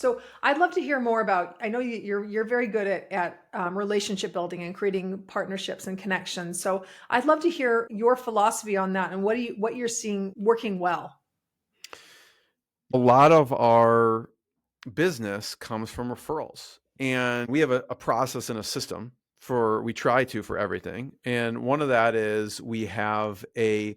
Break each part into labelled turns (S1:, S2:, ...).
S1: So I'd love to hear more about, I know you're very good at relationship building and creating partnerships and connections. So I'd love to hear your philosophy on that and what you're seeing working well.
S2: A lot of our business comes from referrals, and we have a process and a system we try to for everything. And one of that is we have a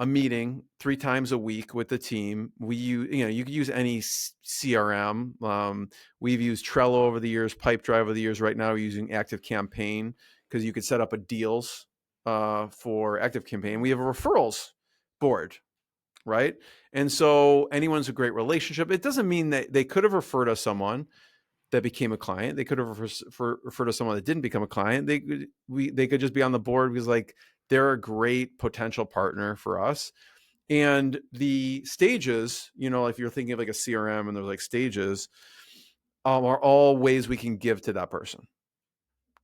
S2: meeting 3 times a week with the team. We use, you can use any CRM. We've used Trello over the years, Pipedrive over the years. Right now, we're using Active Campaign because you could set up a deals for Active Campaign. We have a referrals board, right? And so anyone's a great relationship. It doesn't mean that they could have referred us someone that became a client. They could have referred to someone that didn't become a client. They could just be on the board because they're a great potential partner for us. And the stages, if you're thinking of like a CRM and there's like stages, are all ways we can give to that person.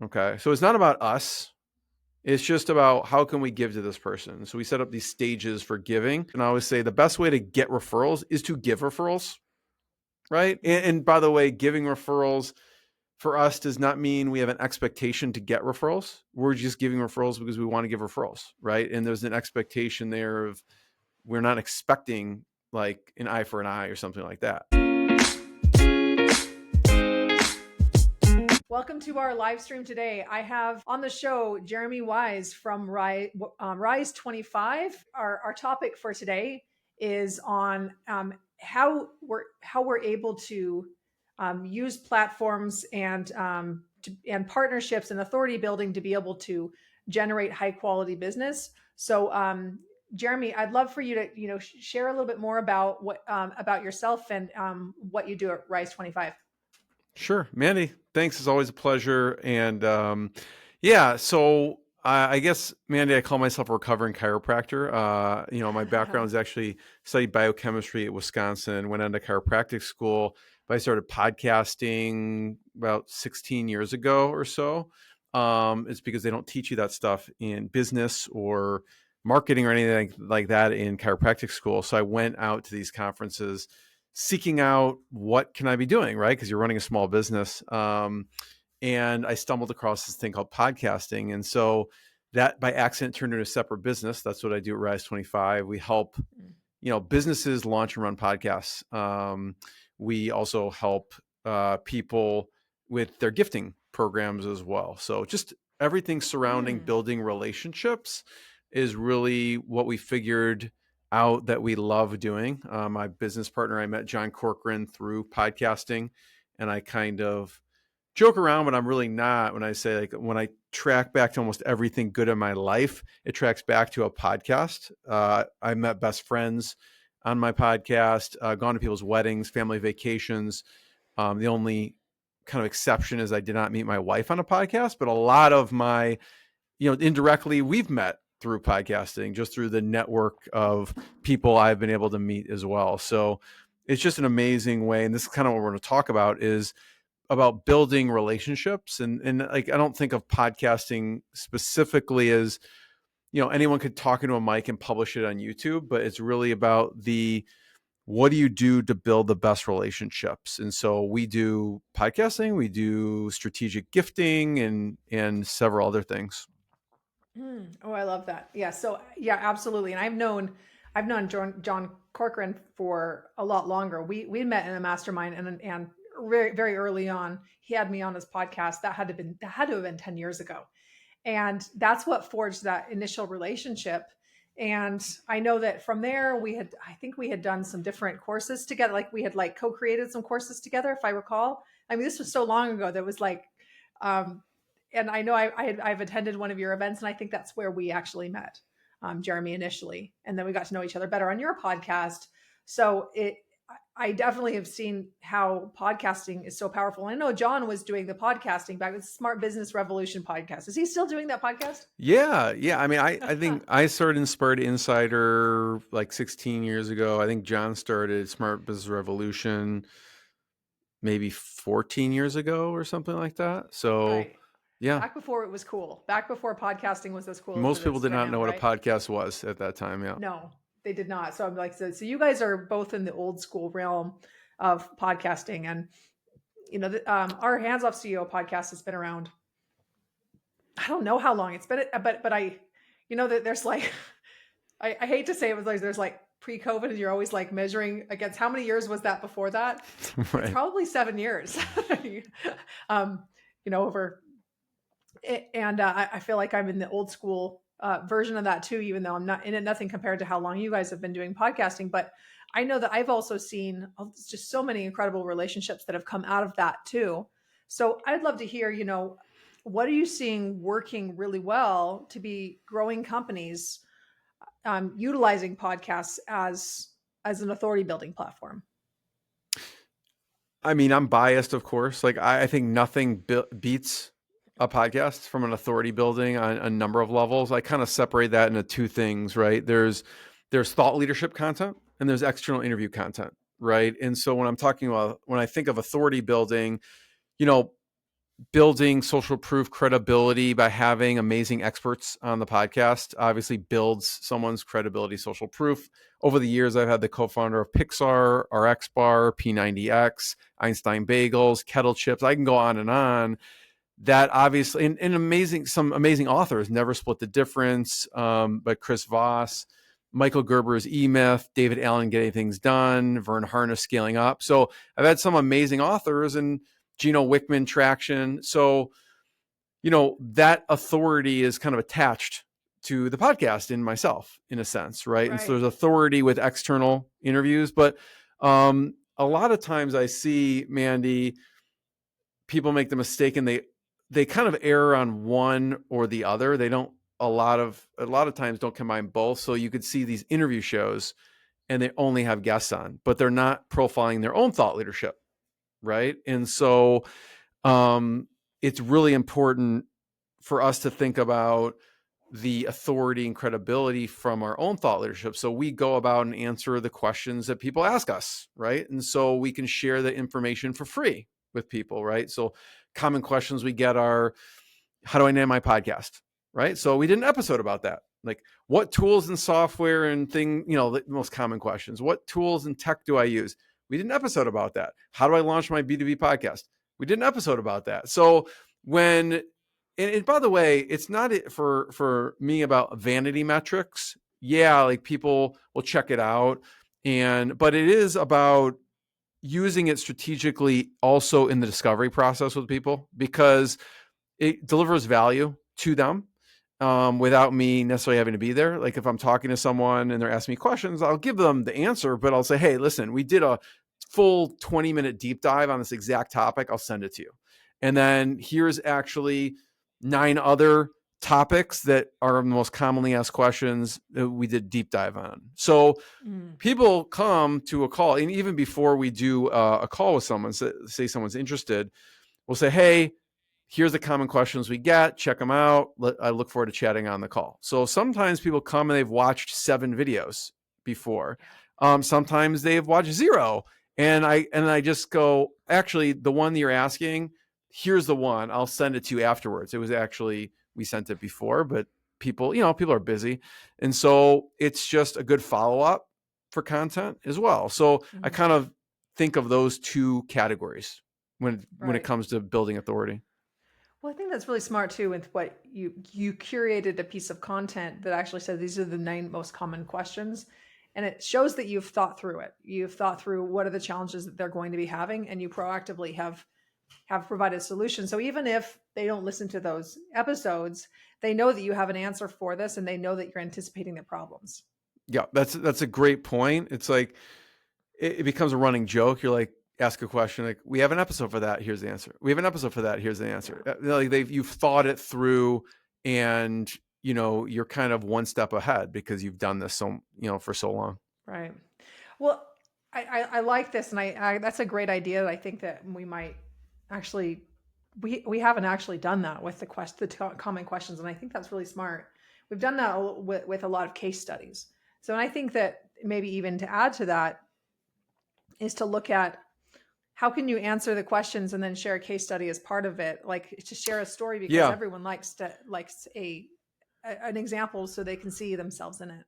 S2: Okay. So it's not about us. It's just about how can we give to this person. So we set up these stages for giving. And I always say the best way to get referrals is to give referrals. Right. And by the way, giving referrals for us does not mean we have an expectation to get referrals. We're just giving referrals because we want to give referrals. Right. And there's an expectation there of we're not expecting like an eye for an eye or something like that.
S1: Welcome to our live stream today. I have on the show Jeremy Weisz from Rise 25. Our topic for today is on how we're able to use platforms and partnerships and authority building to be able to generate high quality business. So Jeremy, I'd love for you to share a little bit more about what about yourself and what you do at Rise 25.
S2: Sure. Mandy, thanks. It's always a pleasure. And so I guess, Mandy, I call myself a recovering chiropractor. My background is actually studied biochemistry at Wisconsin, went on to chiropractic school, but I started podcasting about 16 years ago or so. It's because they don't teach you that stuff in business or marketing or anything like that in chiropractic school. So I went out to these conferences seeking out what can I be doing, right? Because you're running a small business. And I stumbled across this thing called podcasting. And so that by accident turned into a separate business. That's what I do at Rise 25. We help, businesses launch and run podcasts. We also help people with their gifting programs as well. So just everything surrounding building relationships is really what we figured out that we love doing. My business partner, I met John Corcoran through podcasting, and I kind of joke around, but I'm really not when I say, like, when I track back to almost everything good in my life, it tracks back to a podcast. I met best friends on my podcast, gone to people's weddings, family vacations. The only kind of exception is I did not meet my wife on a podcast, but a lot of my, indirectly we've met through podcasting, just through the network of people I've been able to meet as well. So it's just an amazing way. And this is kind of what we're going to talk about, is about building relationships. And like, I don't think of podcasting specifically as, anyone could talk into a mic and publish it on YouTube, but it's really about what do you do to build the best relationships? And so we do podcasting, we do strategic gifting and several other things.
S1: Oh, I love that. Yeah. So yeah, absolutely. And I've known John Corcoran for a lot longer. We met in a mastermind and very, very early on, he had me on his podcast. That had to have been 10 years ago. And that's what forged that initial relationship. And I know that from there I think we had done some different courses together. Like we had co-created some courses together, if I recall. I mean, this was so long ago that was and I know I've attended one of your events, and I think that's where we actually met, Jeremy, initially, and then we got to know each other better on your podcast. So I definitely have seen how podcasting is so powerful. I know John was doing the podcasting back with Smart Business Revolution podcast. Is he still doing that podcast?
S2: Yeah. I mean, I think I started Inspired Insider like 16 years ago. I think John started Smart Business Revolution maybe 14 years ago or something like that. So
S1: Right.
S2: yeah,
S1: Back before it was cool. Back before podcasting was as cool as
S2: most
S1: it
S2: people
S1: is
S2: did not
S1: now,
S2: know what a
S1: right?
S2: podcast was at that time. Yeah.
S1: No, they did not. So I'm like, so you guys are both in the old school realm. of podcasting. And, our Hands Off CEO podcast has been around. I don't know how long it's been, but that there's like, I hate to say it was like, there's like pre-COVID and you're always like measuring against how many years was that before that? It's
S2: Right.
S1: probably 7 years, over it. And I feel like I'm in the old school version of that too, even though I'm not in it, nothing compared to how long you guys have been doing podcasting. But I know that I've also seen just so many incredible relationships that have come out of that too. So I'd love to hear, what are you seeing working really well to be growing companies utilizing podcasts as an authority building platform?
S2: I mean, I'm biased, of course. Like I think nothing beats a podcast from an authority building on a number of levels. I kind of separate that into two things, right? There's thought leadership content and there's external interview content, right? And so when I think of authority building, building social proof credibility by having amazing experts on the podcast obviously builds someone's credibility, social proof. Over the years, I've had the co-founder of Pixar, RX Bar, P90X, Einstein Bagels, Kettle Chips. I can go on and on. That obviously, and some amazing authors, Never Split the Difference, but Chris Voss, Michael Gerber's E-Myth, David Allen Getting Things Done, Vern Harness Scaling Up. So I've had some amazing authors and Gino Wickman Traction. So, that authority is kind of attached to the podcast in myself, in a sense, right? And so there's authority with external interviews, but a lot of times I see, Mandy, people make the mistake and they kind of err on one or the other. They don't a lot of times don't combine both. So you could see these interview shows and they only have guests on, but they're not profiling their own thought leadership. Right. And so it's really important for us to think about the authority and credibility from our own thought leadership. So we go about and answer the questions that people ask us. Right. And so we can share the information for free with people. Right. So common questions we get are, how do I name my podcast? Right. So we did an episode about that. Like, what tools and software and the most common questions. What tools and tech do I use? We did an episode about that. How do I launch my B2B podcast? We did an episode about that. So and by the way, it's not for me about vanity metrics. Yeah, like people will check it out. But it is about using it strategically also in the discovery process with people, because it delivers value to them without me necessarily having to be there. Like if I'm talking to someone and they're asking me questions, I'll give them the answer, but I'll say, hey, listen, we did a full 20-minute deep dive on this exact topic. I'll send it to you. And then here's actually 9 other topics that are the most commonly asked questions that we did deep dive on. So people come to a call, and even before we do a call with someone, say someone's interested, we'll say, hey, here's the common questions we get. Check them out. I look forward to chatting on the call. So sometimes people come and they've watched 7 videos before. Sometimes they've watched 0. And I just go, actually, the one that you're asking, here's the one. I'll send it to you afterwards. It was actually, we sent it before, but people are busy. And so it's just a good follow-up for content as well. So I kind of think of those 2 categories when it comes to building authority.
S1: Well, I think that's really smart too. With what you curated a piece of content that actually said these are the 9 most common questions, and it shows that you've thought through it. You've thought through what are the challenges that they're going to be having, and you proactively have provided solutions. So even if they don't listen to those episodes, they know that you have an answer for this, and they know that you're anticipating their problems.
S2: Yeah, that's a great point. It's like it becomes a running joke. You're like, ask a question like, we have an episode for that, here's the answer. We have an episode for that, here's the answer. Like you've thought it through, and you're kind of one step ahead because you've done this for so long.
S1: Right. Well, I like this, and I that's a great idea. I think that we might actually we haven't actually done that with the common questions, and I think that's really smart. We've done that with a lot of case studies. So I think that maybe even to add to that is to look at how can you answer the questions and then share a case study as part of it, like to share a story, because everyone likes an example so they can see themselves in it.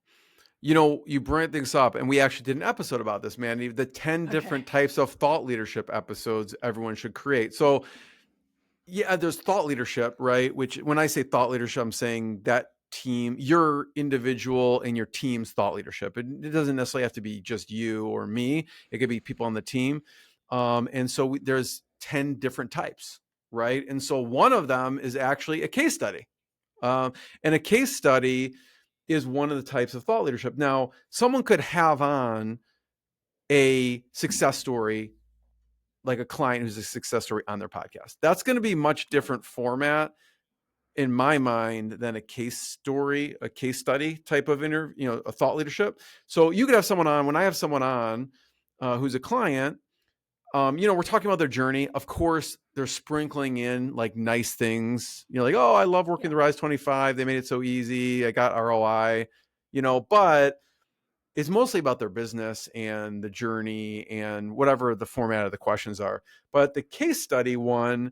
S2: you bring things up, and we actually did an episode about this, Mandy, the 10
S1: Okay.
S2: different types of thought leadership episodes everyone should create. So yeah, there's thought leadership, right? Which when I say thought leadership, I'm saying that team, your individual and your team's thought leadership. It doesn't necessarily have to be just you or me. It could be people on the team. And so there's 10 different types, right? And so one of them is actually a case study. And a case study is one of the types of thought leadership. Now, someone could have on a success story, like a client who's a success story on their podcast. That's going to be much different format in my mind than a case story, a case study type of interview, a thought leadership. So you could have someone on. When I have someone on who's a client, we're talking about their journey. Of course, they're sprinkling in like nice things, like, oh, I love working
S1: Yeah.
S2: the Rise 25. They made it so easy. I got ROI, but it's mostly about their business and the journey and whatever the format of the questions are. But the case study one,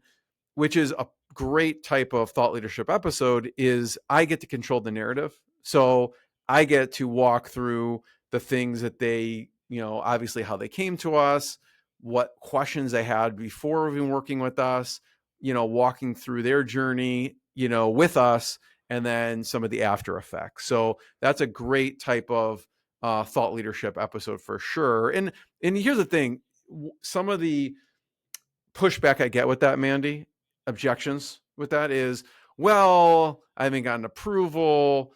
S2: which is a great type of thought leadership episode, is I get to control the narrative. So I get to walk through the things that they, obviously how they came to us, what questions they had before even working with us, walking through their journey, with us, and then some of the after effects. So that's a great type of thought leadership episode for sure. And here's the thing, some of the pushback I get with that, Mandy, objections with that is, well, I haven't gotten approval.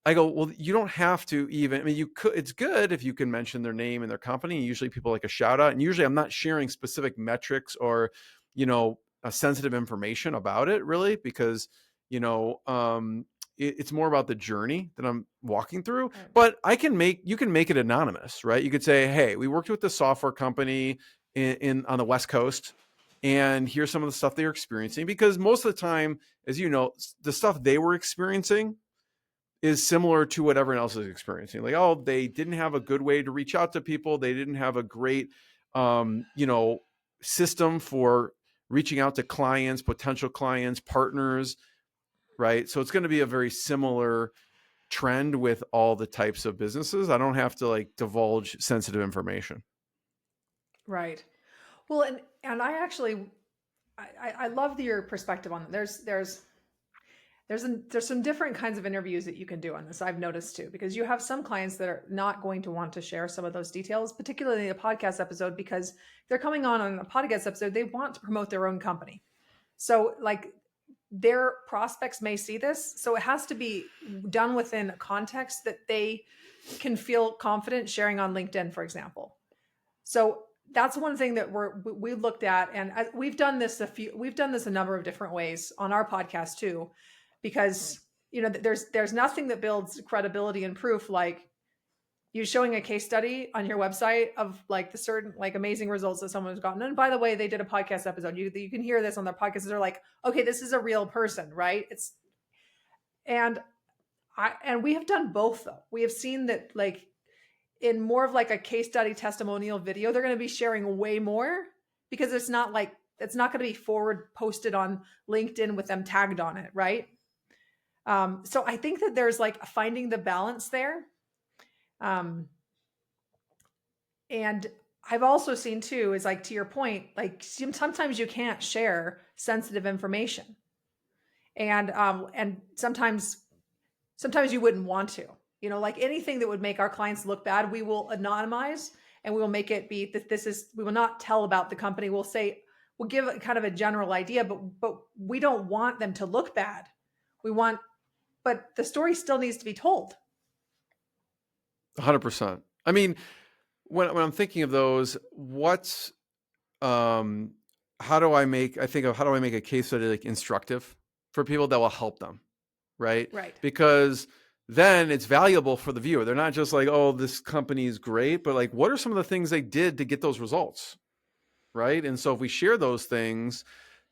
S2: I go, well, you don't have to even, you could, it's good if you can mention their name and their company. Usually people like a shout out, and usually I'm not sharing specific metrics or, sensitive information about it really, because, it's more about the journey that I'm walking through.
S1: Right.
S2: But you can make it anonymous, right? You could say, hey, we worked with this software company on the West Coast, and here's some of the stuff they were experiencing, because most of the time, as you know, the stuff they were experiencing is similar to what everyone else is experiencing. Like, oh, they didn't have a good way to reach out to people. They didn't have a great, system for reaching out to clients, potential clients, partners, right? So it's going to be a very similar trend with all the types of businesses. I don't have to like divulge sensitive information.
S1: Right. Well, and I actually, I love your perspective on it. There's some different kinds of interviews that you can do on this. I've noticed too, because you have some clients that are not going to want to share some of those details, particularly a podcast episode, because they're coming on a podcast episode. They want to promote their own company. So like their prospects may see this. So it has to be done within a context that they can feel confident sharing on LinkedIn, for example. So that's one thing that we looked at, and we've done this a number of different ways on our podcast too, because there's nothing that builds credibility and proof like you showing a case study on your website of like the certain like amazing results that someone's gotten. And by the way, they did a podcast episode. You can hear this on their podcast. They're like, okay, this is a real person, right? And we have done both though. We have seen that like in more of like a case study testimonial video, they're going to be sharing way more, because it's not going to be forward posted on LinkedIn with them tagged on it, right? So I think that there's like finding the balance there. And I've also seen too, is like, to your point, like sometimes you can't share sensitive information, and sometimes you wouldn't want to, like anything that would make our clients look bad, we will anonymize, and we will make it be that we will not tell about the company. We'll give kind of a general idea, but we don't want them to look bad. But the story still needs to be told.
S2: 100%. I mean, when I'm thinking of those, how do I make a case study like instructive for people that will help them, right?
S1: Right.
S2: Because then it's valuable for the viewer. They're not just like, oh, this company is great, but like, what are some of the things they did to get those results, right? And so if we share those things,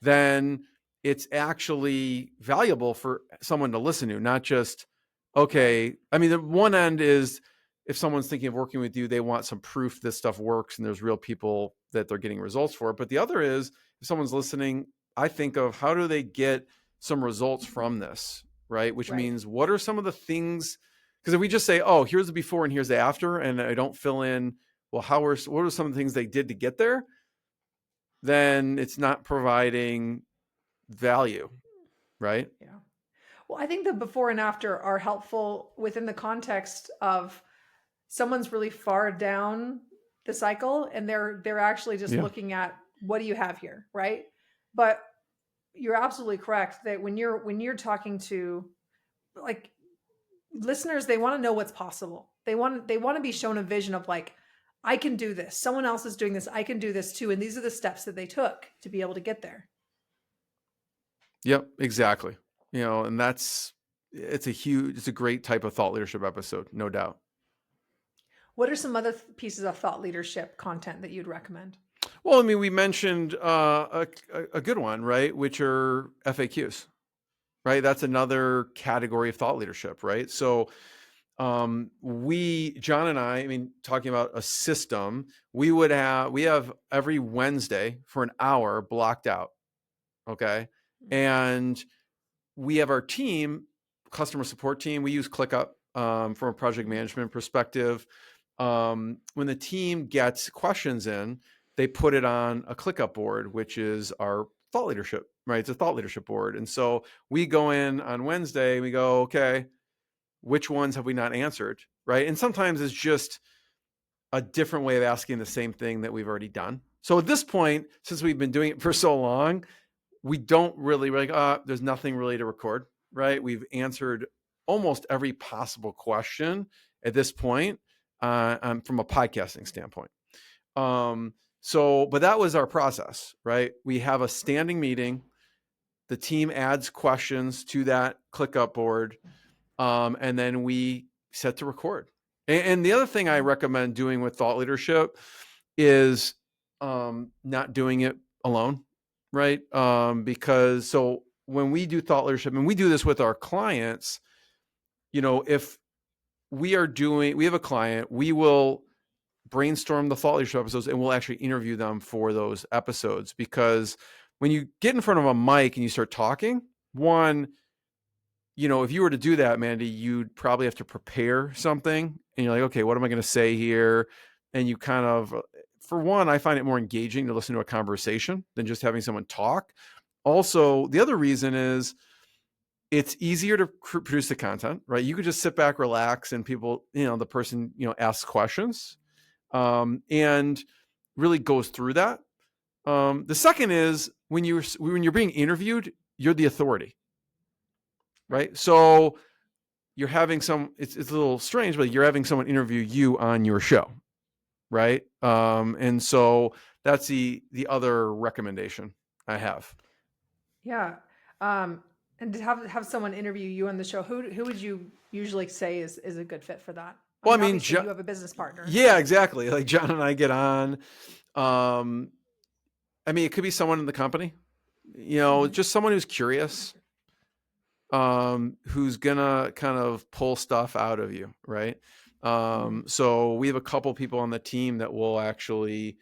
S2: then it's actually valuable for someone to listen to, not just, okay. I mean, the one end is if someone's thinking of working with you, they want some proof this stuff works and there's real people that they're getting results for. But the other is if someone's listening, I think of how do they get some results from this, right? Which means what are some of the things Because if we just say, oh, here's the before and here's the after, and I don't fill in, well, what are some of the things they did to get there? Then it's not providing value, right?
S1: Yeah. Well, I think the before and after are helpful within the context of someone's really far down the cycle and they're actually just
S2: Yeah.
S1: looking at what do you have here, right? But you're absolutely correct that when you're talking to like listeners, they want to know what's possible. They want to be shown a vision of like, I can do this. Someone else is doing this. I can do this too. And these are the steps that they took to be able to get there.
S2: Yep, exactly. And it's a great type of thought leadership episode, no doubt.
S1: What are some other pieces of thought leadership content that you'd recommend?
S2: Well, I mean, we mentioned a good one, right? Which are FAQs, right? That's another category of thought leadership, right? So John and I mean, talking about a system, we have every Wednesday for an hour blocked out. Okay. And we have our team, customer support team. We use ClickUp from a project management perspective. When the team gets questions in, they put it on a ClickUp board, which is our thought leadership, right? It's a thought leadership board. And so we go in on Wednesday, we go, okay, which ones have we not answered, right? And sometimes it's just a different way of asking the same thing that we've already done. So at this point, since we've been doing it for so long, we don't really there's nothing really to record, right? We've answered almost every possible question at this point from a podcasting standpoint. But that was our process, right? We have a standing meeting. The team adds questions to that ClickUp board. And then we set to record. And the other thing I recommend doing with thought leadership is not doing it alone, right? Because when we do thought leadership, and we do this with our clients, if we have a client, we will brainstorm the thought leadership episodes and we'll actually interview them for those episodes. Because when you get in front of a mic and you start talking, if you were to do that, Mandy, you'd probably have to prepare something and you're like, okay, what am I going to say here? And you kind of, for one, I find it more engaging to listen to a conversation than just having someone talk. Also, the other reason is it's easier to produce the content, right? You could just sit back, relax, and people, the person, asks questions and really goes through that. The second is when you're being interviewed, you're the authority. Right. So you're having it's a little strange, but you're having someone interview you on your show. Right. And so that's the other recommendation I have.
S1: Yeah. And to have someone interview you on the show, who would you usually say is a good fit for that?
S2: Well,
S1: obviously you have a business partner.
S2: Yeah, exactly. Like John and I get on. It could be someone in the company, just someone who's curious. Who's gonna kind of pull stuff out of you, right? So we have a couple people on the team that will actually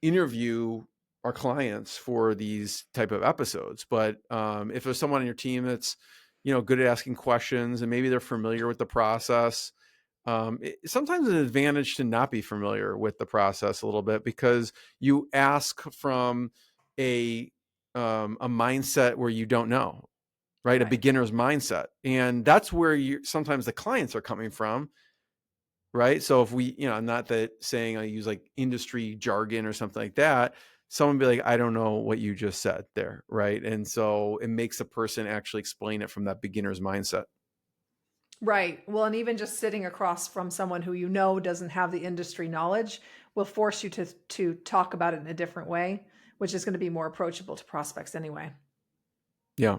S2: interview our clients for these type of episodes. But if there's someone on your team that's good at asking questions and maybe they're familiar with the process, sometimes it's an advantage to not be familiar with the process a little bit, because you ask from a mindset where you don't know. Right? A beginner's mindset. And that's where sometimes the clients are coming from. Right. So if we, not that saying I use like industry jargon or something like that, someone be like, I don't know what you just said there. Right. And so it makes a person actually explain it from that beginner's mindset.
S1: Right. Well, and even just sitting across from someone who doesn't have the industry knowledge will force you to talk about it in a different way, which is going to be more approachable to prospects anyway.
S2: Yeah.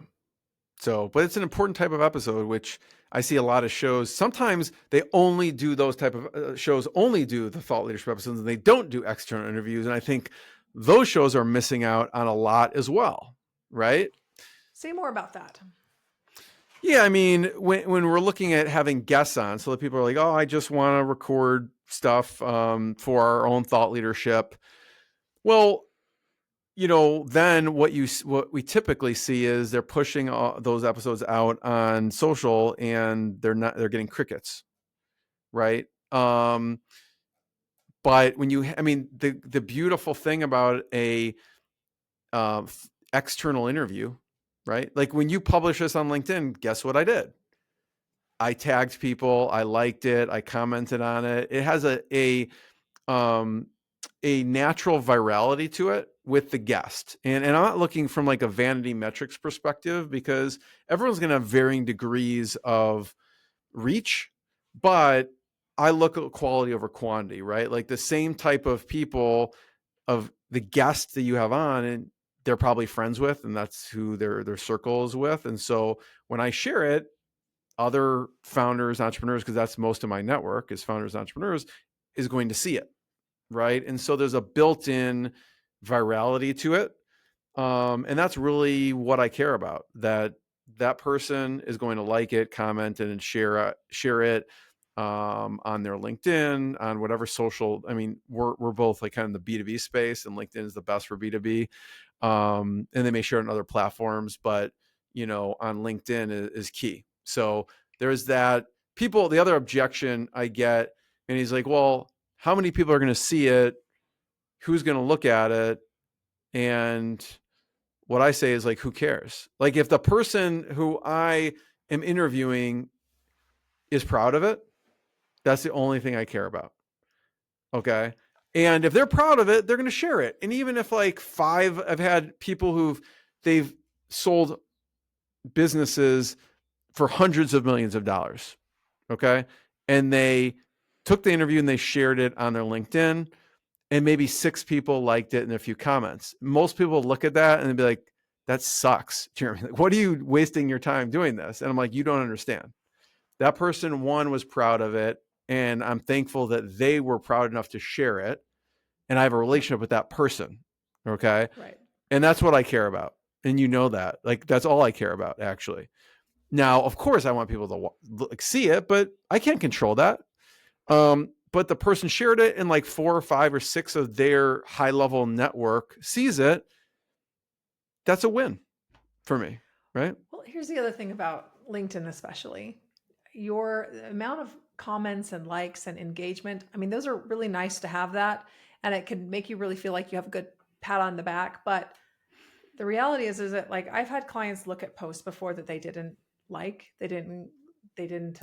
S2: But it's an important type of episode, which I see a lot of shows. Sometimes they only do those type of shows, only do the thought leadership episodes, and they don't do external interviews. And I think those shows are missing out on a lot as well. Right?
S1: Say more about that.
S2: Yeah. When we're looking at having guests on, so that people are like, oh, I just want to record stuff for our own thought leadership. Well, then what we typically see is they're pushing those episodes out on social and they're getting crickets, right? But when I mean, the beautiful thing about a external interview, right? Like when you publish this on LinkedIn, guess what I did? I tagged people, I liked it, I commented on it. It has um, a natural virality to it with the guest. And I'm not looking from like a vanity metrics perspective, because everyone's going to have varying degrees of reach, but I look at quality over quantity, right? Like the same type of people, of the guests that you have on, and they're probably friends with, and that's who their circle is with. And so when I share it, other founders, entrepreneurs, because that's most of my network is founders, entrepreneurs, is going to see it, right? And so there's a built-in virality to it, and that's really what I care about. That person is going to like it, comment it, and share it on their LinkedIn, on whatever social. I mean, we're both like kind of the B2B space, and LinkedIn is the best for B2B. And they may share it on other platforms, but on LinkedIn is key. So there's that. The other objection I get, and he's like, well, how many people are going to see it? Who's going to look at it? And what I say is like, who cares? Like if the person who I am interviewing is proud of it, that's the only thing I care about. Okay. And if they're proud of it, they're going to share it. And even if like I've had people they've sold businesses for hundreds of millions of dollars. Okay. And they took the interview and they shared it on their LinkedIn, and maybe 6 people liked it and a few comments. Most people look at that and they'd be like, that sucks, Jeremy. Like, what are you wasting your time doing this? And I'm like, you don't understand. That person, one, was proud of it, and I'm thankful that they were proud enough to share it, and I have a relationship with that person. Okay.
S1: Right.
S2: And that's what I care about. And that, like, that's all I care about, actually. Now, of course, I want people to see it, but I can't control that. But the person shared it, and like 4 or 5 or 6 of their high level network sees it. That's a win for me, right?
S1: Well, here's the other thing about LinkedIn, especially your amount of comments and likes and engagement. I mean, those are really nice to have that, and it can make you really feel like you have a good pat on the back. But the reality is that like I've had clients look at posts before that they didn't like, they didn't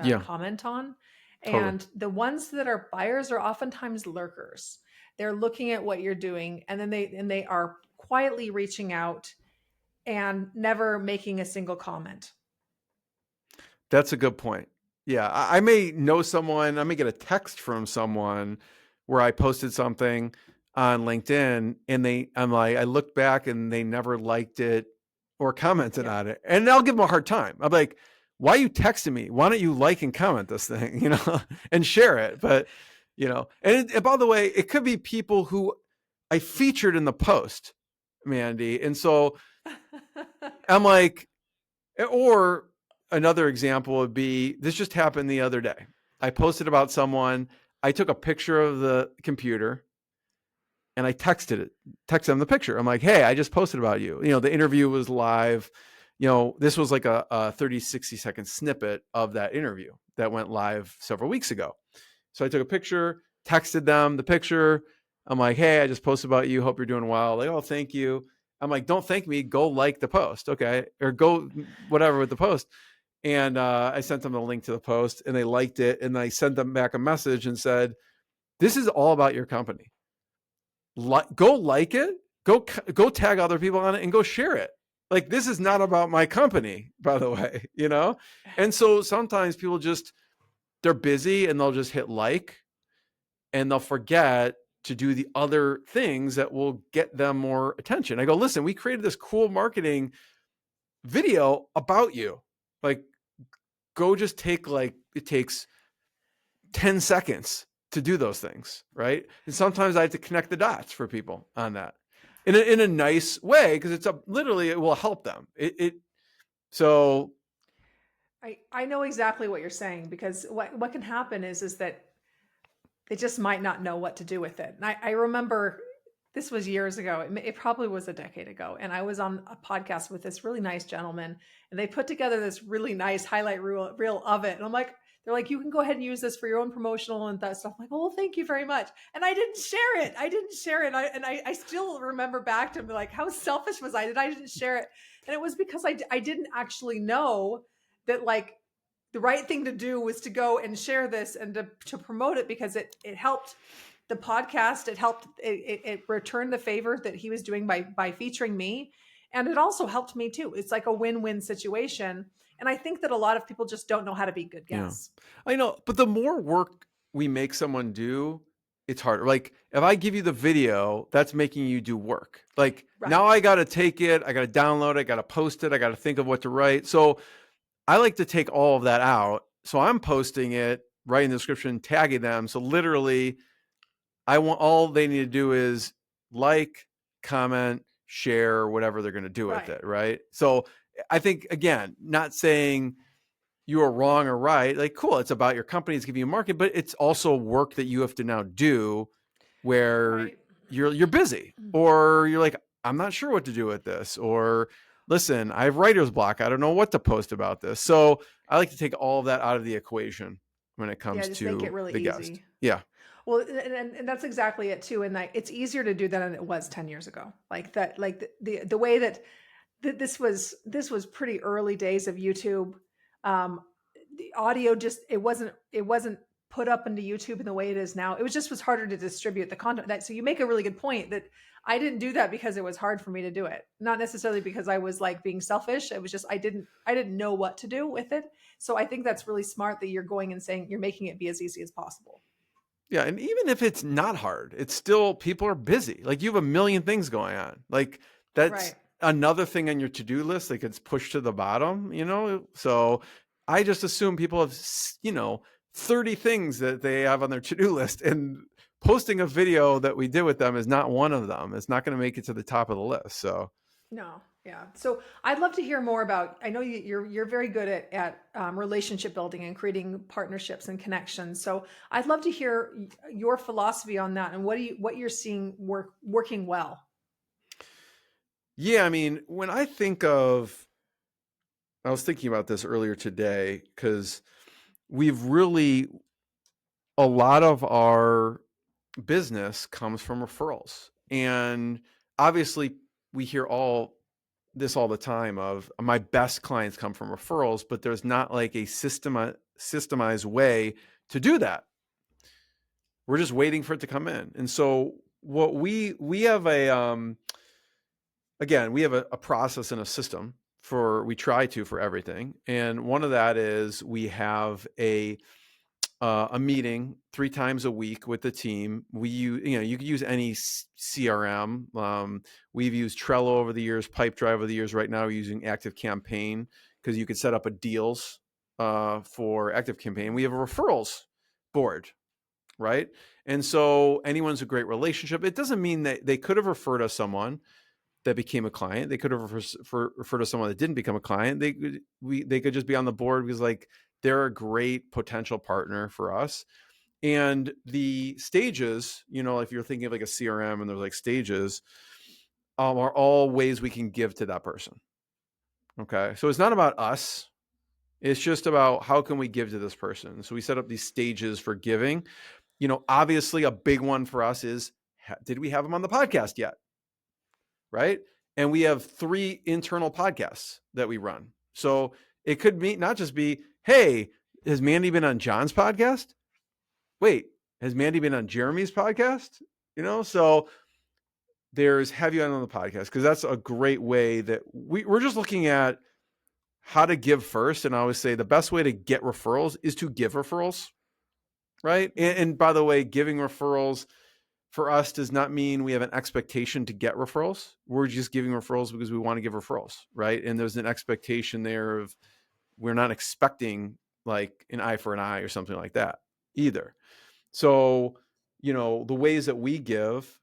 S2: Yeah,
S1: comment on,
S2: totally.
S1: and the ones that are buyers are oftentimes lurkers. They're looking at what you're doing, and then they are quietly reaching out and never making a single comment.
S2: That's a good point. Yeah, I may know someone, I may get a text from someone where I posted something on LinkedIn, and I'm like, I looked back and they never liked it or commented
S1: Yeah.
S2: on it. And I'll give them a hard time. I'm like, why are you texting me? Why don't you like and comment this thing, and share it? But, and by the way, it could be people who I featured in the post, Mandy. And so I'm like, or another example would be, this just happened the other day. I posted about someone. I took a picture of the computer and I texted them the picture. I'm like, hey, I just posted about you. The interview was live. This was like a 30, 60-second snippet of that interview that went live several weeks ago. So I took a picture, texted them the picture. I'm like, hey, I just posted about you. Hope you're doing well. Like, oh, thank you. I'm like, don't thank me. Go like the post. Okay. Or go whatever with the post. And I sent them the link to the post, and they liked it. And I sent them back a message and said, this is all about your company. Go like it, go tag other people on it, and go share it. Like, this is not about my company, by the way, And so sometimes people they're busy and they'll just hit like, and they'll forget to do the other things that will get them more attention. I go, listen, we created this cool marketing video about you. Like, go just take, like, it takes 10 seconds to do those things, right? And sometimes I have to connect the dots for people on that in a nice way, because literally it will help them. So
S1: I know exactly what you're saying, because what can happen is that they just might not know what to do with it. And I remember this was years ago. It probably was a decade ago. And I was on a podcast with this really nice gentleman, and they put together this really nice highlight reel of it. And I'm like, They're like, you can go ahead and use this for your own promotional and that stuff. I'm like, oh, well, thank you very much. And I didn't share it. I still remember back to like, how selfish was I that I didn't share it? And it was because I didn't actually know that like the right thing to do was to go and share this and to promote it, because it helped the podcast. It returned the favor that he was doing by featuring me. And it also helped me too. It's like a win-win situation. And I think that a lot of people just don't know how to be good
S2: Yeah.
S1: guests.
S2: I know, but the more work we make someone do, it's harder. Like if I give you the video, that's making you do work. Like
S1: Right.
S2: now I got to take it, I got to download it, I got to post it, I got to think of what to write. So I like to take all of that out. So I'm posting it, writing the description, tagging them. So literally all they need to do is like, comment, share, whatever they're going to do with
S1: Right.
S2: it. Right. So I think, again, not saying you are wrong or right. Like, cool, it's about your company, it's giving you a market, but it's also work that you have to now do where
S1: Right.
S2: you're busy, or you're like, I'm not sure what to do with this, or listen, I have writer's block, I don't know what to post about this. So I like to take all of that out of the equation when it
S1: Yeah,
S2: comes
S1: just make it
S2: to
S1: really
S2: the guest.
S1: easy.
S2: Yeah.
S1: Well, and that's exactly it too. And like, it's easier to do that than it was 10 years ago. Like that, like the way that this was pretty early days of YouTube. The audio just it wasn't put up into YouTube in the way it is now. It was harder to distribute the content. So you make a really good point that I didn't do that because it was hard for me to do it. Not necessarily because I was like being selfish. It was just I didn't know what to do with it. So I think that's really smart that you're going and saying you're making it be as easy as possible.
S2: Yeah. And even if it's not hard, it's still, people are busy. Like you have a million things going on. Like that's
S1: Right.
S2: another thing on your to-do list. Like it's pushed to the bottom, So I just assume people have, 30 things that they have on their to-do list, and posting a video that we did with them is not one of them. It's not going to make it to the top of the list. So
S1: No, yeah. So I'd love to hear more about. I know you're very good at relationship building and creating partnerships and connections. So I'd love to hear your philosophy on that and what you're seeing working well.
S2: yeah, I mean, when I think of, I was thinking about this earlier today, because we've really, a lot of our business comes from referrals. And obviously we hear all the time of my best clients come from referrals, but there's not like a systemized way to do that. We're just waiting for it to come in. And so what we have we have a process and a system we try to for everything. And one of that is we have a meeting 3 times a week with the team. We use, you can use any CRM. We've used Trello over the years, Pipedrive over the years. Right now we're using Active Campaign, because you could set up a deals for Active Campaign. We have a referrals board, right? And so anyone's a great relationship. It doesn't mean that they could have referred us someone that became a client. They could have referred to someone that didn't become a client. They could just be on the board because like they're a great potential partner for us. And the stages, if you're thinking of like a CRM and there's like stages, are all ways we can give to that person. Okay. So it's not about us. It's just about how can we give to this person. So we set up these stages for giving. Obviously a big one for us is, did we have them on the podcast yet? Right. And we have 3 internal podcasts that we run. So it could be not just be, hey, has Mandy been on John's podcast? Wait, has Mandy been on Jeremy's podcast? So there's have you on the podcast, because that's a great way that we're just looking at how to give first. And I always say the best way to get referrals is to give referrals. Right. And by the way, giving referrals for us does not mean we have an expectation to get referrals. We're just giving referrals because we want to give referrals, right? And there's an expectation there of, we're not expecting like an eye for an eye or something like that either. So, the ways that we give,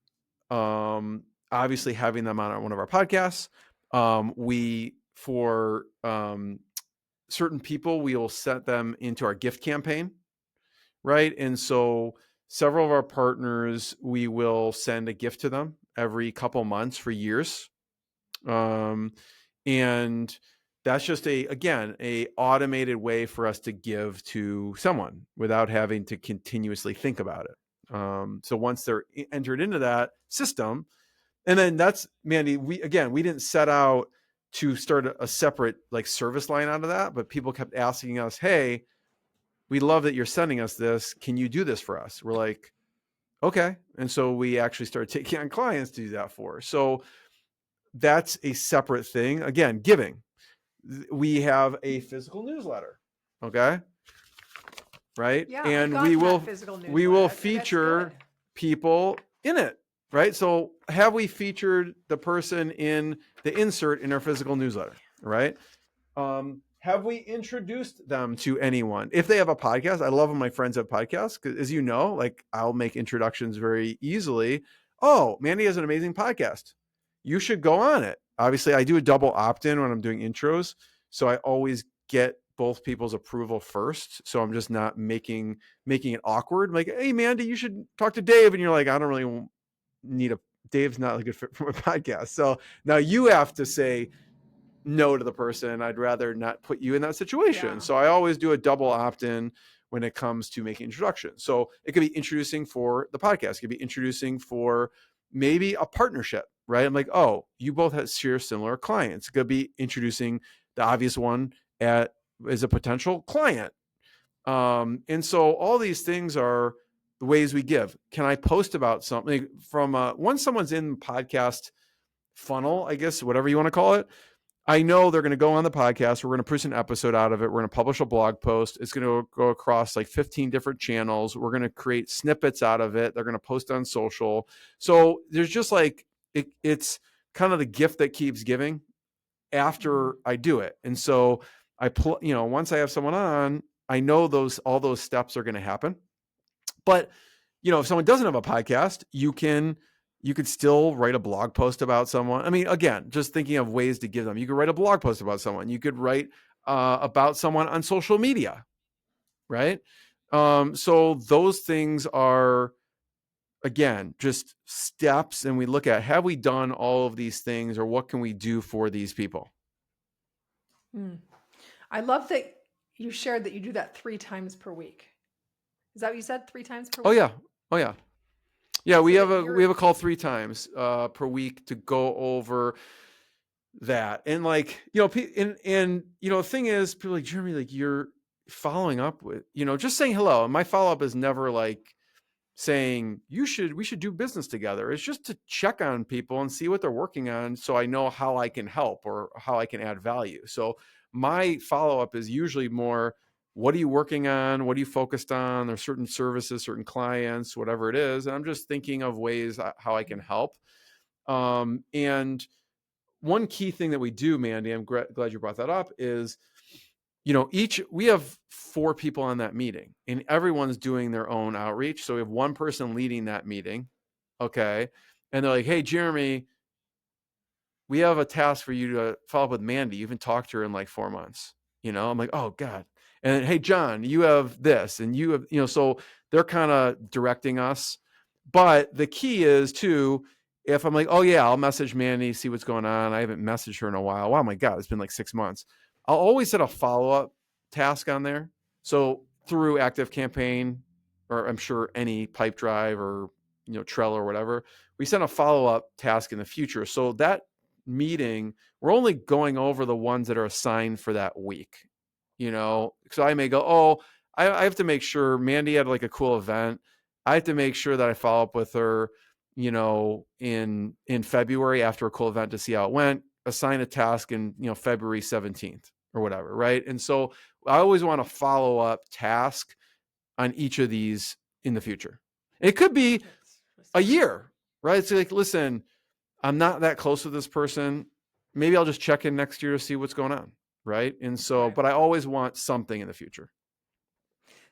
S2: obviously having them on one of our podcasts, for certain people, we will set them into our gift campaign, right? And so several of our partners, we will send a gift to them every couple months for years. And that's just again, a automated way for us to give to someone without having to continuously think about it. So once they're entered into that system, and then that's, Mandy, we didn't set out to start a separate like service line out of that, but people kept asking us, hey, we love that you're sending us this. Can you do this for us? We're like, okay. And so we actually started taking on clients to do that for. So that's a separate thing. Again, giving. We have a physical newsletter. Okay. Right.
S1: Yeah, I've
S2: And
S1: gotten that physical
S2: we
S1: newsletter.
S2: will
S1: That's
S2: feature
S1: good.
S2: people in it. Right. So have we featured the person in the insert in our physical newsletter? Right. Have we introduced them to anyone? If they have a podcast, I love when my friends have podcasts, because as you know, like I'll make introductions very easily. Oh, Mandy has an amazing podcast. You should go on it. Obviously, I do a double opt-in when I'm doing intros. So I always get both people's approval first. So I'm just not making it awkward. Like, hey, Mandy, you should talk to Dave. And you're like, I don't really need Dave's not a good fit for my podcast. So now you have to say no to the person. I'd rather not put you in that situation.
S1: Yeah.
S2: So I always do a double opt-in when it comes to making introductions. So it could be introducing for the podcast. It could be introducing for maybe a partnership, right? I'm like, oh, you both share similar clients. It could be introducing the obvious one as a potential client. And so all these things are the ways we give. Can I post about something from once someone's in podcast funnel, I guess, whatever you want to call it, I know they're going to go on the podcast. We're going to produce an episode out of it. We're going to publish a blog post. It's going to go across like 15 different channels. We're going to create snippets out of it. They're going to post on social. So there's just like, it's kind of the gift that keeps giving after I do it. And so once I have someone on, I know all those steps are going to happen. But, if someone doesn't have a podcast, you could still write a blog post about someone. I mean, again, just thinking of ways to give them. You could write a blog post about someone. You could write about someone on social media, right? So those things are, again, just steps. And we look at, have we done all of these things, or what can we do for these people?
S1: I love that you shared that you do that 3 times per week. Is that what you said? 3 times per week?
S2: Oh yeah. Yeah, we have a call 3 times per week to go over that. And like, the thing is, people are like, Jeremy, like you're following up with, just saying hello. And my follow-up is never like saying we should do business together. It's just to check on people and see what they're working on, so I know how I can help or how I can add value. So my follow-up is usually more, what are you working on? What are you focused on? There's certain services, certain clients, whatever it is. And I'm just thinking of ways how I can help. And one key thing that we do, Mandy, I'm glad you brought that up, is, we have 4 people on that meeting and everyone's doing their own outreach. So we have one person leading that meeting. Okay. And they're like, hey, Jeremy, we have a task for you to follow up with Mandy. You haven't talked to her in like 4 months. I'm like, oh God. And then, hey, John, you have this, and you have, so they're kind of directing us. But the key is too, if I'm like, oh yeah, I'll message Mandy, see what's going on. I haven't messaged her in a while. Wow, my God, it's been like 6 months. I'll always set a follow-up task on there. So through ActiveCampaign, or I'm sure any Pipedrive or, Trello or whatever, we send a follow-up task in the future. So that meeting, we're only going over the ones that are assigned for that week. So I may go, oh, I have to make sure Mandy had like a cool event. I have to make sure that I follow up with her, in February after a cool event to see how it went, assign a task in, February 17th or whatever. Right. And so I always want a follow-up task on each of these in the future. It could be a year, right? It's like, listen, I'm not that close with this person. Maybe I'll just check in next year to see what's going on. Right. And so, but I always want something in the future.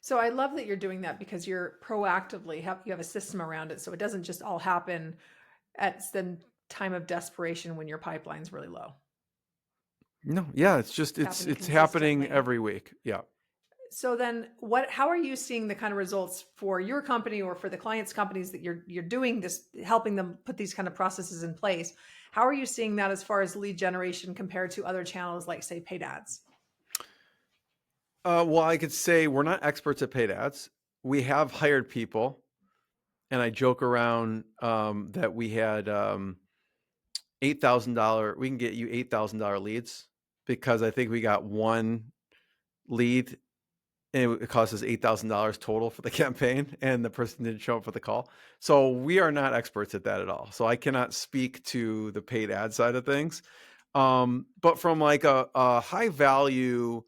S1: So I love that you're doing that, because you're proactively you have a system around it. So it doesn't just all happen at the time of desperation when your pipeline's really low.
S2: No. Yeah. It's just, it's happening every week. Yeah.
S1: So then how are you seeing the kind of results for your company or for the clients' companies that you're doing this, helping them put these kind of processes in place? How are you seeing that as far as lead generation compared to other channels like, say, paid ads?
S2: Well, I could say we're not experts at paid ads. We have hired people, and I joke around that we had $8,000. We can get you $8,000 leads because I think we got one lead, and it cost us $8,000 total for the campaign, and the person didn't show up for the call. So we are not experts at that at all. So I cannot speak to the paid ad side of things. But from like a high value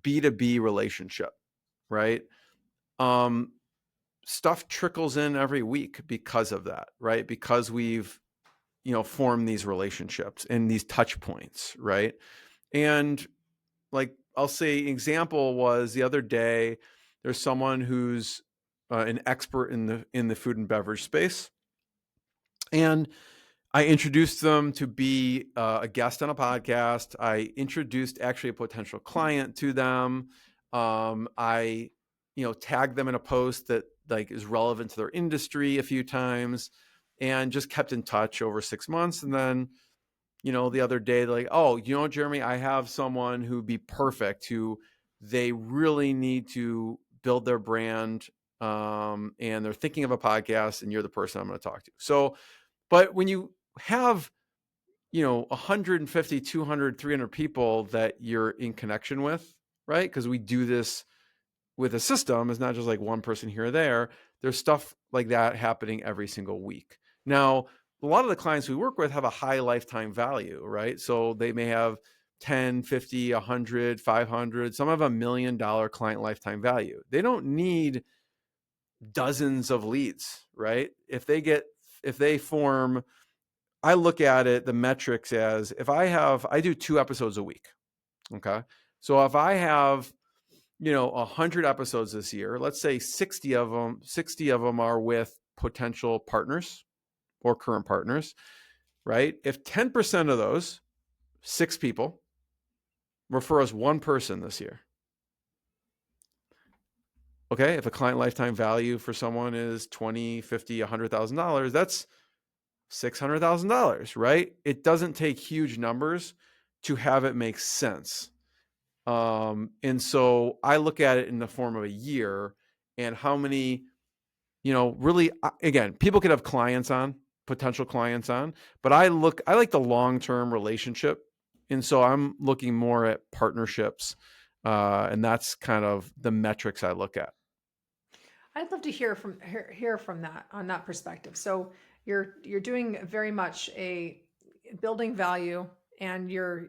S2: B2B relationship, right? Stuff trickles in every week because of that, right? Because we've, formed these relationships and these touch points, right? And like, I'll say example was the other day, there's someone who's an expert in the food and beverage space. And I introduced them to be a guest on a podcast. I introduced actually a potential client to them. I, tagged them in a post that like is relevant to their industry a few times, and just kept in touch over 6 months. And then, the other day, they're like, oh, Jeremy, I have someone who'd be perfect, who they really need to build their brand. And they're thinking of a podcast, and you're the person I'm going to talk to. So, but when you have 150, 200, 300 people that you're in connection with, right? Because we do this with a system. It's not just like one person here or there. There's stuff like that happening every single week. Now, a lot of the clients we work with have a high lifetime value, right? So they may have 10, 50, 100, 500. Some have $1 million client lifetime value. They don't need dozens of leads, right? If they form, I look at it, the metrics as I do 2 episodes a week. Okay. So if I have, 100 episodes this year, let's say 60 of them are with potential partners or current partners, right? If 10% of those, 6 people, refer us 1 person this year. Okay. If a client lifetime value for someone is $20, $50, $100,000, that's $600,000, right? It doesn't take huge numbers to have it make sense. And so I look at it in the form of a year, and how many, really, again, people could have potential clients on, but I like the long-term relationship. And so I'm looking more at partnerships. And that's kind of the metrics I look at.
S1: I'd love to hear from that on that perspective. So you're doing very much a building value, and you're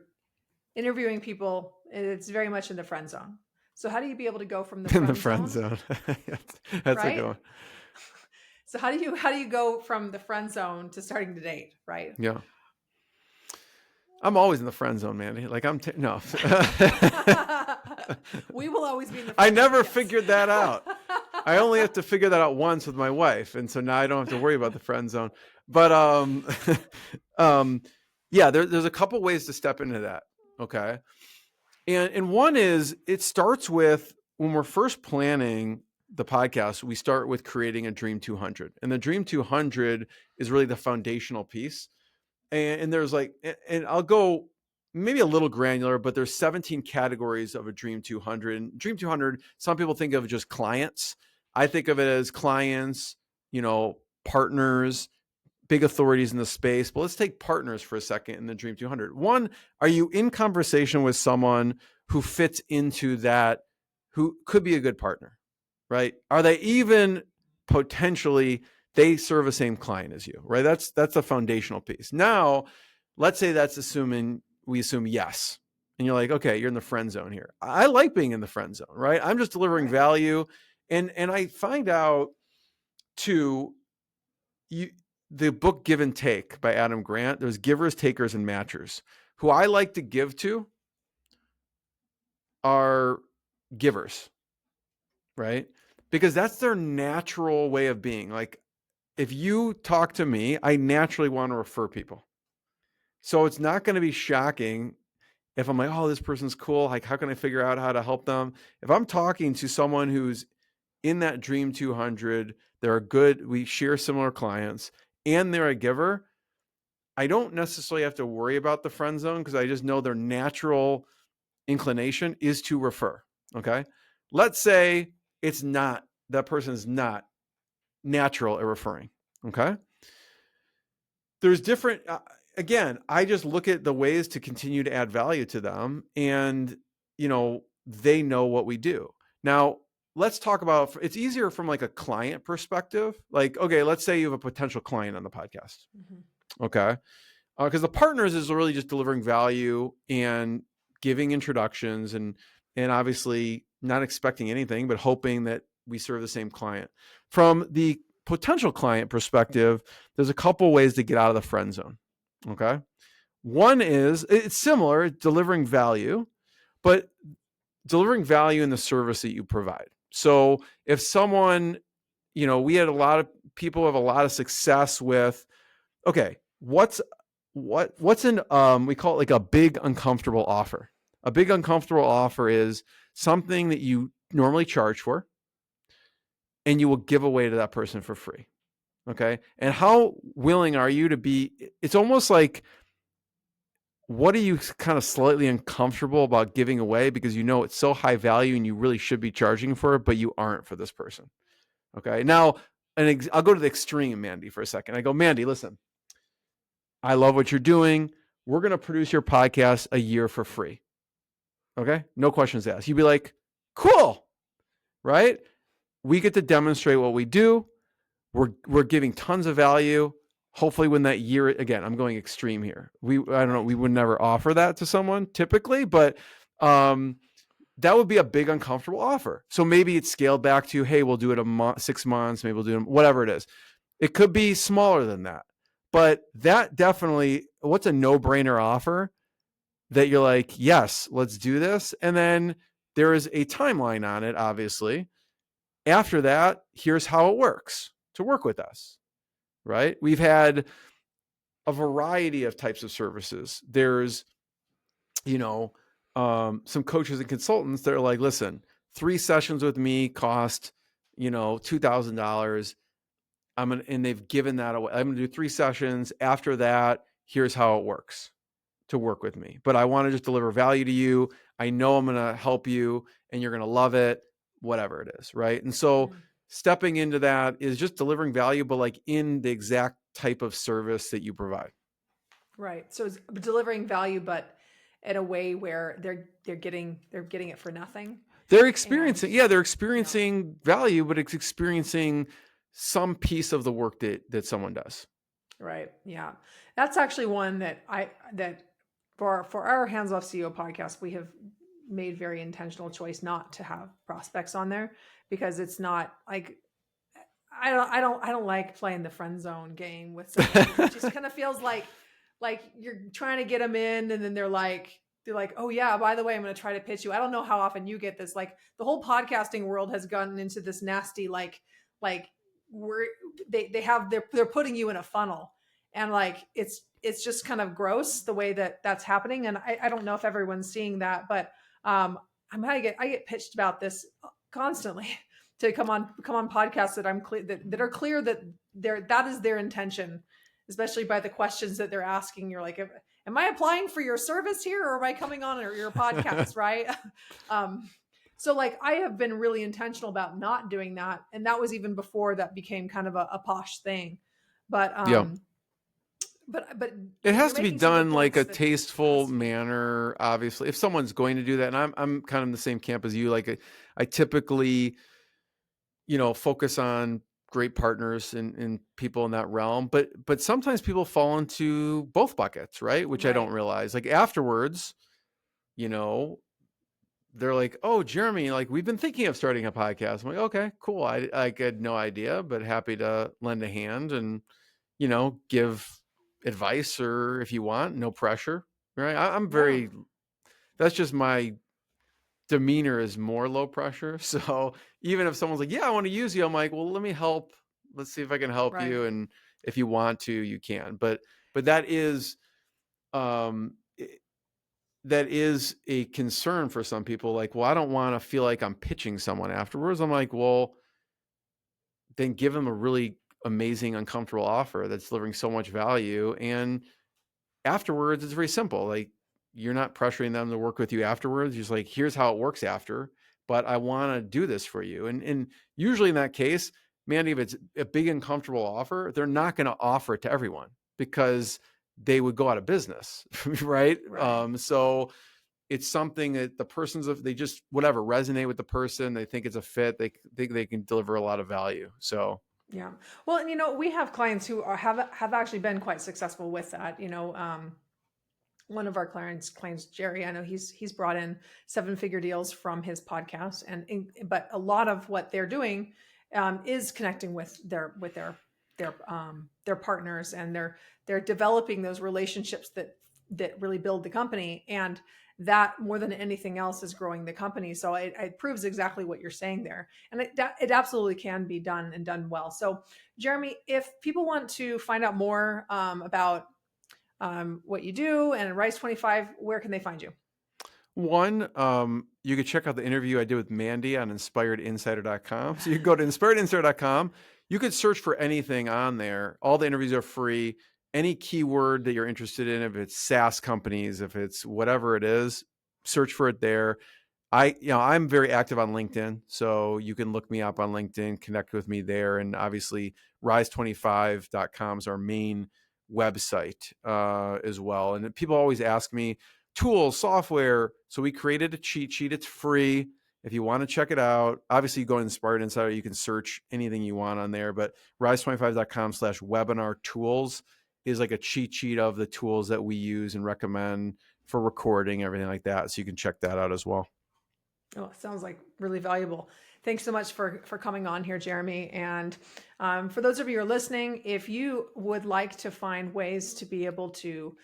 S1: interviewing people. It's very much in the friend zone. So how do you be able to go from the
S2: In the
S1: friend
S2: friend
S1: zone,
S2: zone. That's a good
S1: right?
S2: one.
S1: So how do you go from the friend zone to starting to date, right?
S2: Yeah. I'm always in the friend zone, Mandy. Like no.
S1: We will always be in the
S2: I
S1: friend zone,
S2: never
S1: yes.
S2: figured that out. I only have to figure that out once with my wife, and so now I don't have to worry about the friend zone. But yeah, there's a couple ways to step into that. Okay, and one is, it starts with, when we're first planning the podcast, we start with creating a Dream 200, and the Dream 200 is really the foundational piece. And there's like, and I'll go maybe a little granular, but there's 17 categories of a Dream 200. And Dream 200, some people think of just clients. I think of it as clients, partners, big authorities in the space. But let's take partners for a second in the Dream 200. One, are you in conversation with someone who fits into that, who could be a good partner, right? Are they even potentially, they serve the same client as you, right? That's a foundational piece. Now, let's say we assume yes. And you're like, okay, you're in the friend zone here. I like being in the friend zone, right? I'm just delivering value. And I find out too, the book Give and Take by Adam Grant, there's givers, takers, and matchers. Who I like to give to are givers, right? Because that's their natural way of being. Like, if you talk to me, I naturally want to refer people. So it's not going to be shocking if I'm like, oh, this person's cool. Like, how can I figure out how to help them? If I'm talking to someone who's in that Dream 200, they're good, we share similar clients, and they're a giver, I don't necessarily have to worry about the friend zone because I just know their natural inclination is to refer. Okay. Let's say it's not, that person is not natural at referring. Okay. There's different, again, I just look at the ways to continue to add value to them, and, they know what we do. Now, let's talk about, it's easier from like a client perspective. Like, okay, let's say you have a potential client on the podcast.
S1: Mm-hmm.
S2: Okay. Because the partners is really just delivering value and giving introductions, and obviously not expecting anything, but hoping that we serve the same client. From the potential client perspective, there's a couple ways to get out of the friend zone. Okay. One is, it's similar, delivering value, but delivering value in the service that you provide. So if someone, we had a lot of people have a lot of success with, okay, what's an we call it like a big uncomfortable offer. A big uncomfortable offer is something that you normally charge for and you will give away to that person for free. Okay. And how willing are you to be? It's almost like, what are you kind of slightly uncomfortable about giving away because it's so high value and you really should be charging for it, but you aren't for this person. Okay. Now, I'll go to the extreme, Mandy, for a second. I go, Mandy, listen, I love what you're doing. We're going to produce your podcast a year for free. Okay. No questions asked. You'd be like, cool. Right. We get to demonstrate what we do. We're giving tons of value. Hopefully when that year, again, I'm going extreme here. I don't know. We would never offer that to someone typically, but, that would be a big uncomfortable offer. So maybe it's scaled back to, hey, we'll do it 6 months. Maybe we'll do it, whatever it is. It could be smaller than that, but that definitely, what's a no-brainer offer that you're like, yes, let's do this. And then there is a timeline on it, obviously. After that, here's how it works to work with us, right? We've had a variety of types of services. There's, some coaches and consultants that are like, listen, 3 sessions with me cost, $2,000. And they've given that away. I'm going to do 3 sessions. After that, here's how it works to work with me. But I want to just deliver value to you. I know I'm going to help you and you're going to love it, whatever it is. Right. And so stepping into that is just delivering value, but like in the exact type of service that you provide.
S1: Right. So it's delivering value, but in a way where they're getting it for nothing.
S2: They're experiencing value, but it's experiencing some piece of the work that someone does.
S1: Right. Yeah. That's actually one that for our Hands Off CEO podcast, we have made very intentional choice not to have prospects on there, because it's not like, I don't like playing the friend zone game with someone. It just kind of feels like you're trying to get them in, and then they're like, oh yeah, by the way, I'm going to try to pitch you. I don't know how often you get this. Like, the whole podcasting world has gotten into this nasty, they're putting you in a funnel, and like, it's just kind of gross the way that's happening. And I don't know if everyone's seeing that, but I get pitched about this constantly to come on podcasts that I'm clear that are clear that that is their intention, especially by the questions that they're asking. You're like, am I applying for your service here, or am I coming on your podcast? Right. So like, I have been really intentional about not doing that. And that was even before that became kind of a posh thing. But, but
S2: it has to be done like a tasteful manner. Obviously, if someone's going to do that, and I'm kind of in the same camp as you, like I typically, focus on great partners and people in that realm, but sometimes people fall into both buckets, right? Which I don't realize. Like afterwards, they're like, oh, Jeremy, like, we've been thinking of starting a podcast. I'm like, okay, cool. I had no idea, but happy to lend a hand and, give advice, or if you want, no pressure. Right. I'm very, that's just my demeanor, is more low pressure. So even if someone's like, yeah, I want to use you, I'm like, well, let me help. Let's see if I can help you. And if you want to, you can. But that is, that is a concern for some people. Like, well, I don't want to feel like I'm pitching someone afterwards. I'm like, well, then give them a really amazing, uncomfortable offer that's delivering so much value, and afterwards, it's very simple. Like, you're not pressuring them to work with you afterwards. You're just like, here's how it works after, but I want to do this for you. And usually in that case, Mandy, if it's a big and comfortable offer, they're not going to offer it to everyone because they would go out of business, right?
S1: Right.
S2: So it's something that the person's, if they just whatever resonate with the person, they think it's a fit, they think they can deliver a lot of value. So
S1: Yeah. Well, and we have clients who have actually been quite successful with that. One of our clients, Jerry, I know he's brought in 7-figure deals from his podcast, but a lot of what they're doing is connecting with their partners, and they're developing those relationships that really build the company, and that more than anything else is growing the company. So it proves exactly what you're saying there, and it absolutely can be done and done well. So Jeremy, if people want to find out more about what you do and Rise 25, where can they find you?
S2: one, you could check out the interview I did with Mandy on inspiredinsider.com. So you can go to inspiredinsider.com. You could search for anything on there. All the interviews are free. Any keyword that you're interested in, if it's SaaS companies, if it's whatever it is, search for it there. I'm very active on LinkedIn, so you can look me up on LinkedIn, connect with me there. And obviously rise25.com is our main website as well. And people always ask me, tools, software. So we created a cheat sheet. It's free. If you want to check it out, obviously you go to Inspired Insider, you can search anything you want on there, but rise25.com/webinar tools is like a cheat sheet of the tools that we use and recommend for recording, everything like that. So you can check that out as well.
S1: Oh, it sounds like really valuable. Thanks so much for coming on here, Jeremy. And for those of you who are listening, if you would like to find ways to be able to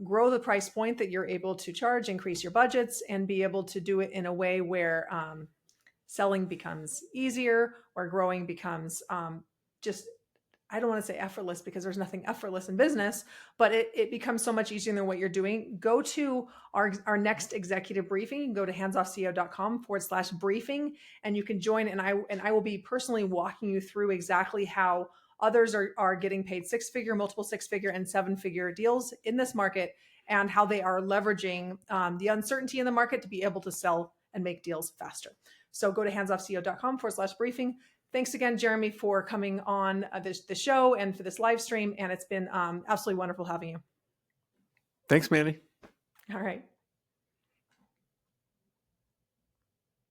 S1: grow the price point that you're able to charge, increase your budgets, and be able to do it in a way where selling becomes easier or growing becomes just, I don't want to say effortless because there's nothing effortless in business, but it becomes so much easier than what you're doing. Go to our next executive briefing. You can go to handsoffceo.com/briefing, and you can join. And I will be personally walking you through exactly how others are getting paid 6-figure, multiple 6-figure, and 7-figure deals in this market, and how they are leveraging the uncertainty in the market to be able to sell and make deals faster. So go to handsoffceo.com/briefing. Thanks again, Jeremy, for coming on the show and for this live stream. And it's been absolutely wonderful having you.
S2: Thanks, Mandy.
S1: All right.